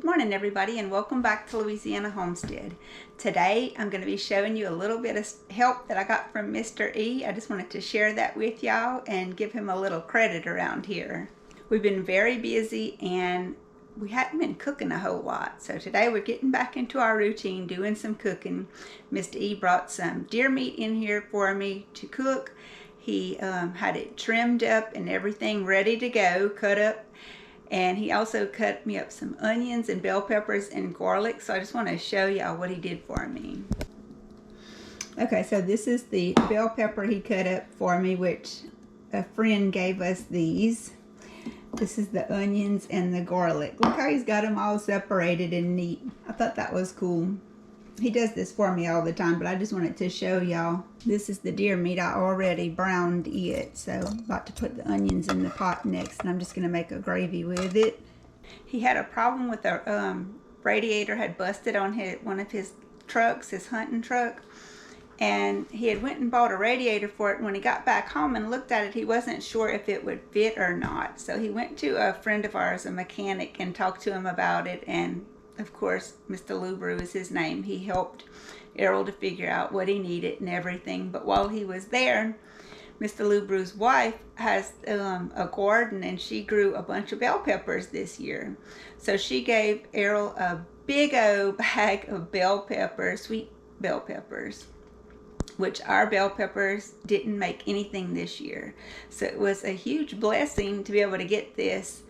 morning everybody, and welcome back to Louisiana Homestead. Today I'm going to be showing you a little bit of help that I got from Mr. E. I just wanted to share that with y'all and give him a little credit around here. We've been very busy and we hadn't been cooking a whole lot, so today we're getting back into our routine, doing some cooking. Mr. E brought some deer meat in here for me to cook. He had it trimmed up and everything ready to go, cut up. And he also cut me up some onions and bell peppers and garlic. So I just want to show y'all what he did for me. Okay, so this is the bell pepper he cut up for me, which a friend gave us these. This is the onions and the garlic. Look how he's got them all separated and neat. I thought that was cool. He does this for me all the time, but I just wanted to show y'all. This is the deer meat. I already browned it, so I'm about to put the onions in the pot next, and I'm just going to make a gravy with it. He had a problem with the radiator had busted on one of his trucks, his hunting truck, and he had went and bought a radiator for it. When he got back home and looked at it, he wasn't sure if it would fit or not. So he went to a friend of ours, a mechanic, and talked to him about it, and of course, Mr. Lubru is his name. He helped Errol to figure out what he needed and everything. But while he was there, Mr. Lubru's wife has a garden, and she grew a bunch of bell peppers this year. So she gave Errol a big old bag of bell peppers, sweet bell peppers, which our bell peppers didn't make anything this year. So it was a huge blessing to be able to get this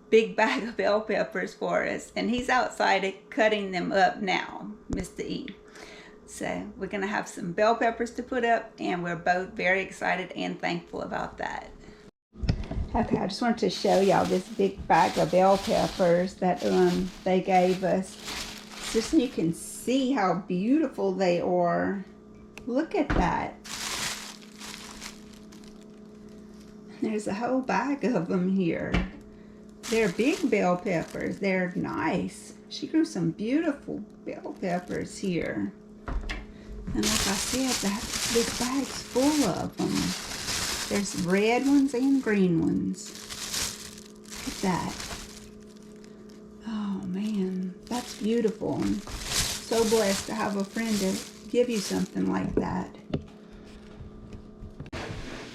big bag of bell peppers for us, and he's outside cutting them up now, Mr. E. So we're gonna have some bell peppers to put up, and we're both very excited and thankful about that. Okay, I just wanted to show y'all this big bag of bell peppers that they gave us, just so you can see how beautiful they are. Look at that. There's a whole bag of them here. They're big bell peppers. They're nice. She grew some beautiful bell peppers here. And like I said, this bag's full of them. There's red ones and green ones. Look at that. Oh man, that's beautiful. I'm so blessed to have a friend to give you something like that.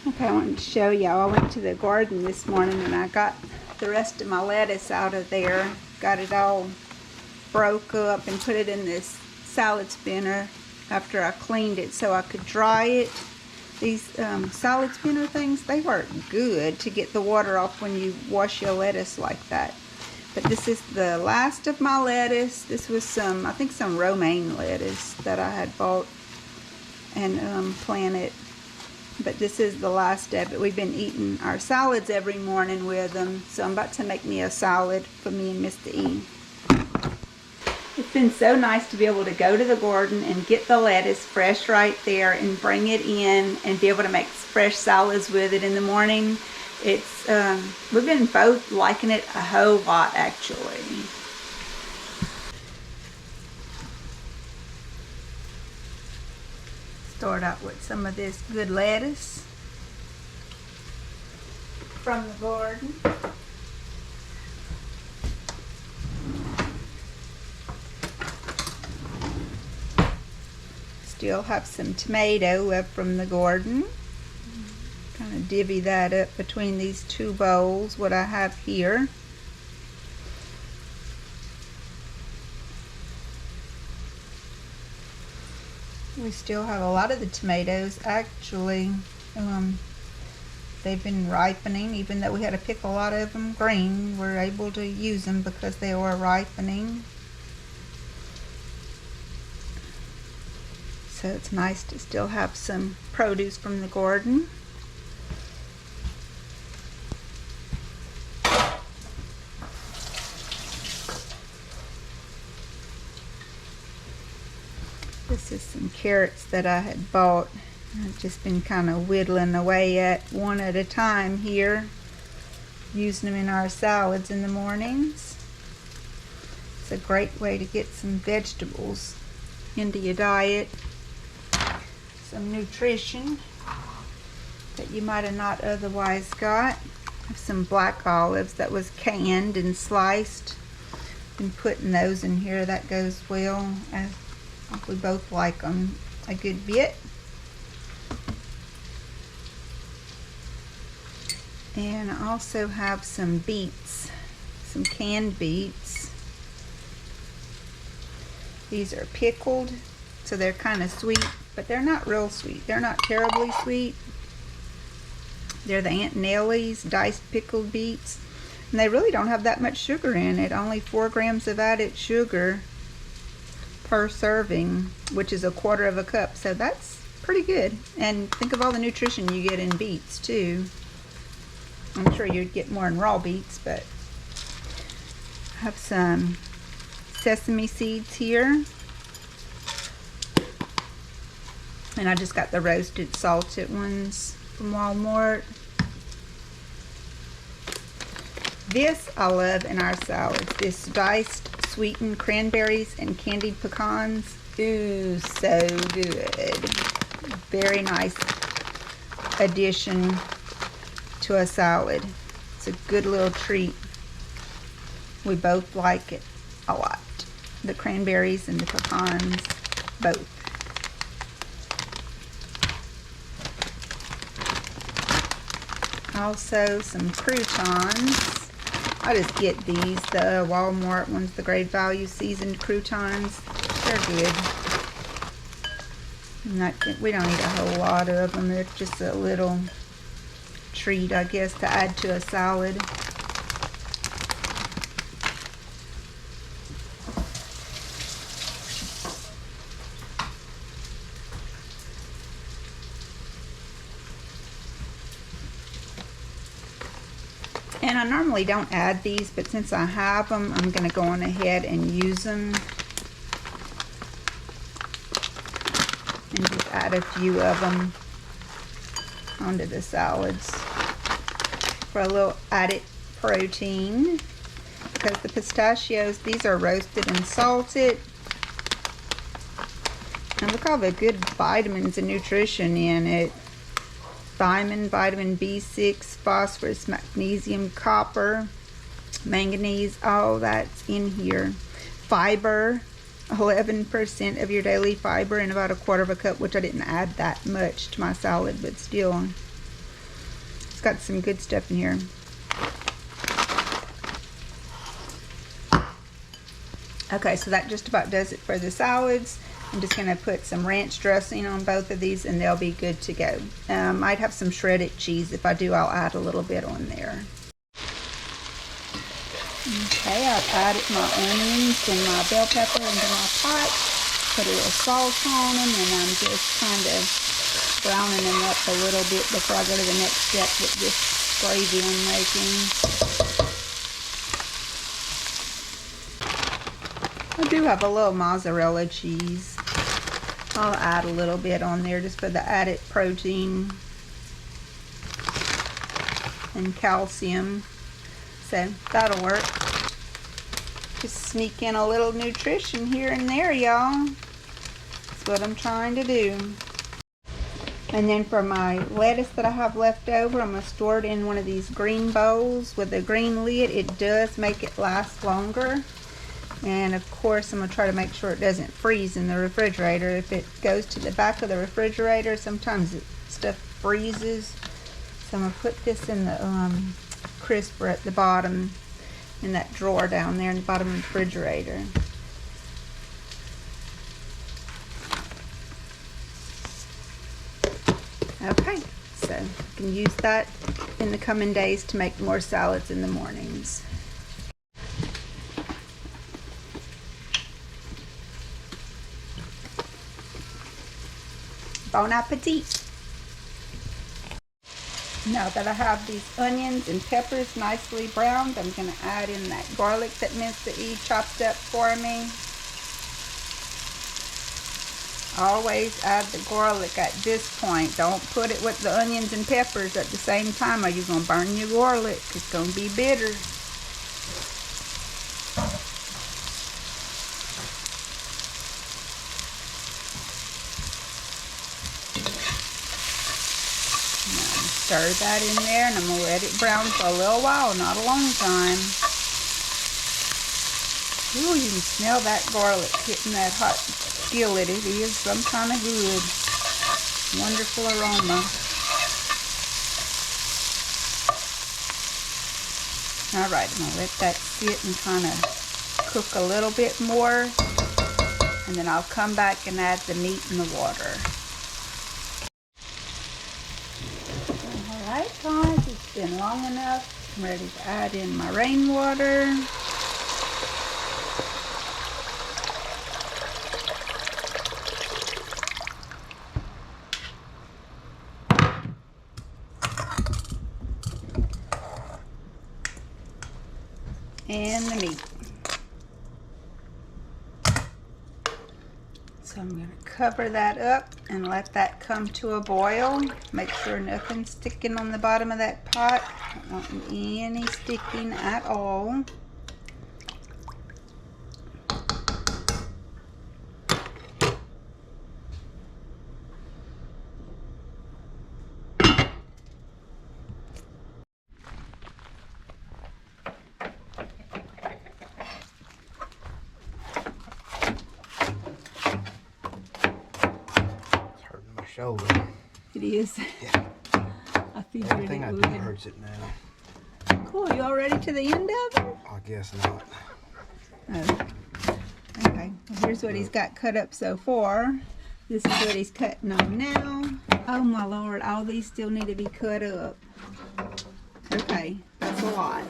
Okay, I wanted to show y'all. I went to the garden this morning and I got the rest of my lettuce out of there. Got it all broke up and put it in this salad spinner after I cleaned it so I could dry it. These salad spinner things, they work good to get the water off when you wash your lettuce like that. But this is the last of my lettuce. This was some, I think some romaine lettuce that I had bought and planted. But this is the last of it. We've been eating our salads every morning with them, so I'm about to make me a salad for me and Mr. E. It's been so nice to be able to go to the garden and get the lettuce fresh right there and bring it in and be able to make fresh salads with it in the morning. It's we've been both liking it a whole lot, actually. Start out with some of this good lettuce from the garden. Still have some tomato left from the garden. Kind of divvy that up between these two bowls, what I have here. We still have a lot of the tomatoes. Actually, they've been ripening. Even though we had to pick a lot of them green, we're able to use them because they are ripening. So it's nice to still have some produce from the garden. This is some carrots that I had bought. I've just been kind of whittling away at one at a time here, using them in our salads in the mornings. It's a great way to get some vegetables into your diet, some nutrition that you might have not otherwise got. I have some black olives that was canned and sliced. And putting those in here, that goes well. We both like them a good bit. And I also have some beets, some canned beets. These are pickled, so they're kind of sweet, but they're not real sweet. They're not terribly sweet. They're the Aunt Nellie's diced pickled beets. And they really don't have that much sugar in it. Only 4 grams of added sugar per serving, which is 1/4 of a cup. So that's pretty good. And think of all the nutrition you get in beets too. I'm sure you'd get more in raw beets, but I have some sesame seeds here. And I just got the roasted salted ones from Walmart. This I love in our salads. This diced sweetened cranberries and candied pecans. Ooh, so good. Very nice addition to a salad. It's a good little treat. We both like it a lot. The cranberries and the pecans, both. Also some croutons. I just get these, the Walmart ones, the Great Value seasoned croutons. They're good. We don't eat a whole lot of them. They're just a little treat, I guess, to add to a salad. And I normally don't add these, but since I have them, I'm going to go on ahead and use them. And just add a few of them onto the salads for a little added protein. Because the pistachios, these are roasted and salted. And look at all the good vitamins and nutrition in it. Thiamine, vitamin B6, phosphorus, magnesium, copper, manganese, all that's in here. Fiber, 11% of your daily fiber in about 1/4 of a cup, which I didn't add that much to my salad, but still, it's got some good stuff in here. Okay, so that just about does it for the salads. I'm just going to put some ranch dressing on both of these and they'll be good to go. Might have some shredded cheese. If I do, I'll add a little bit on there. Okay, I've added my onions and my bell pepper into my pot. Put a little salt on them, and I'm just kind of browning them up a little bit before I go to the next step with this gravy I'm making. I do have a little mozzarella cheese. I'll add a little bit on there just for the added protein and calcium. So that'll work. Just sneak in a little nutrition here and there, y'all. That's what I'm trying to do. And then for my lettuce that I have left over, I'm going to store it in one of these green bowls with a green lid. It does make it last longer. And of course, I'm going to try to make sure it doesn't freeze in the refrigerator. If it goes to the back of the refrigerator, sometimes stuff freezes. So I'm going to put this in the crisper at the bottom, in that drawer down there in the bottom of the refrigerator. Okay, so I can use that in the coming days to make more salads in the mornings. Bon appetit! Now that I have these onions and peppers nicely browned, I'm going to add in that garlic that Mr. E chopped up for me. Always add the garlic at this point. Don't put it with the onions and peppers at the same time or you're going to burn your garlic. It's going to be bitter. Stir that in there, and I'm going to let it brown for a little while, not a long time. Ooh, you can smell that garlic hitting that hot skillet. It is some kind of good. Wonderful aroma. Alright, I'm going to let that sit and kind of cook a little bit more. And then I'll come back and add the meat and the water. Alright guys, it's been long enough. I'm ready to add in my rainwater. And the meat. So I'm going to cover that up and let that come to a boil. Make sure nothing's sticking on the bottom of that pot. I don't want any sticking at all. Shoulder. It is. Yeah. I figured everything it would. I do hurts it now. Cool. You all ready to the end of it? I guess not. Oh. Okay. Well, here's what he's got cut up so far. This is what he's cutting on now. Oh my Lord! All these still need to be cut up. Okay, that's a lot.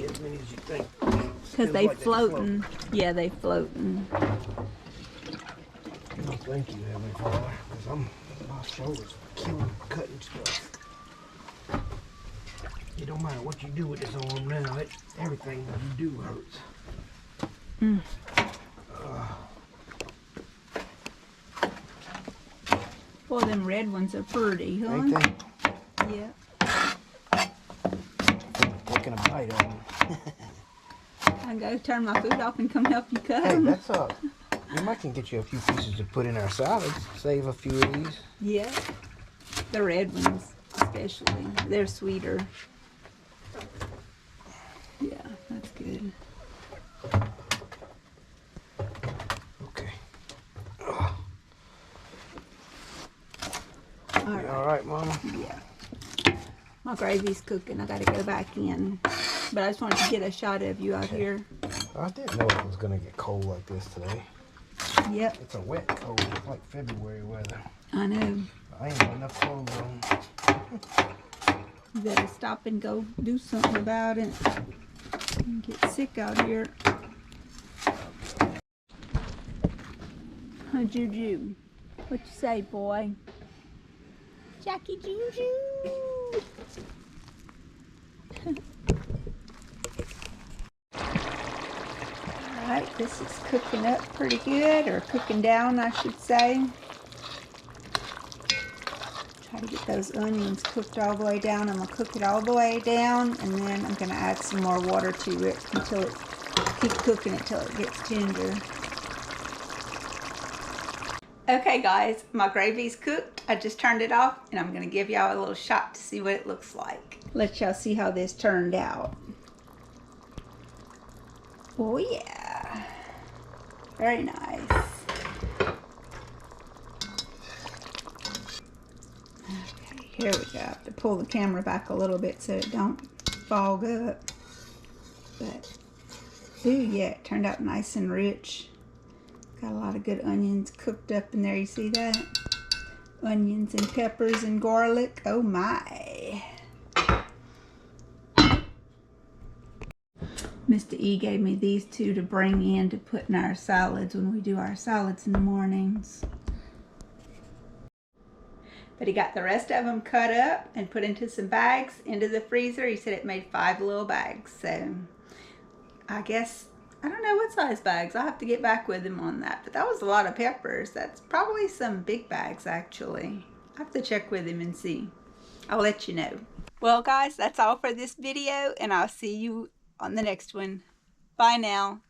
As many as you think. Because they floating. Yeah, they floating. I don't think you have any fire, because my shoulders killing cutting stuff. It don't matter what you do with this arm now, everything that you do hurts. Well, them red ones are pretty, huh? Ain't they? Yeah. Taking a bite of them. I can go turn my food off and come help you cut Hey, them. that's we might can get you a few pieces to put in our salads. Save a few of these. Yeah. The red ones, especially. They're sweeter. Yeah, that's good. Okay. All right, Mama? Yeah. My gravy's cooking. I got to go back in. But I just wanted to get a shot of you out here. I didn't know it was going to get cold like this today. Yep. It's a wet cold. It's like February weather. I know. I ain't got enough clothes on. You better stop and go do something about it. You get sick out here. Huh, Juju? What you say, boy? Jackie Juju. Alright, this is cooking up pretty good, or cooking down, I should say. Try to get those onions cooked all the way down. I'm going to cook it all the way down, and then I'm going to add some more water to it until it, keep cooking it till it gets ginger. Okay guys, my gravy's cooked. I just turned it off, and I'm going to give y'all a little shot to see what it looks like. Let y'all see how this turned out. Oh yeah, very nice. Okay, here we go. I have to pull the camera back a little bit so it don't fog up. But, ooh yeah, it turned out nice and rich. Got a lot of good onions cooked up in there, you see that? Onions and peppers and garlic, oh my. Mr. E gave me these two to bring in to put in our salads when we do our salads in the mornings. But he got the rest of them cut up and put into some bags into the freezer. He said it made 5 little bags. So I guess, I don't know what size bags. I'll have to get back with him on that. But that was a lot of peppers. That's probably some big bags actually. I have to check with him and see. I'll let you know. Well guys, that's all for this video, and I'll see you on the next one. Bye now.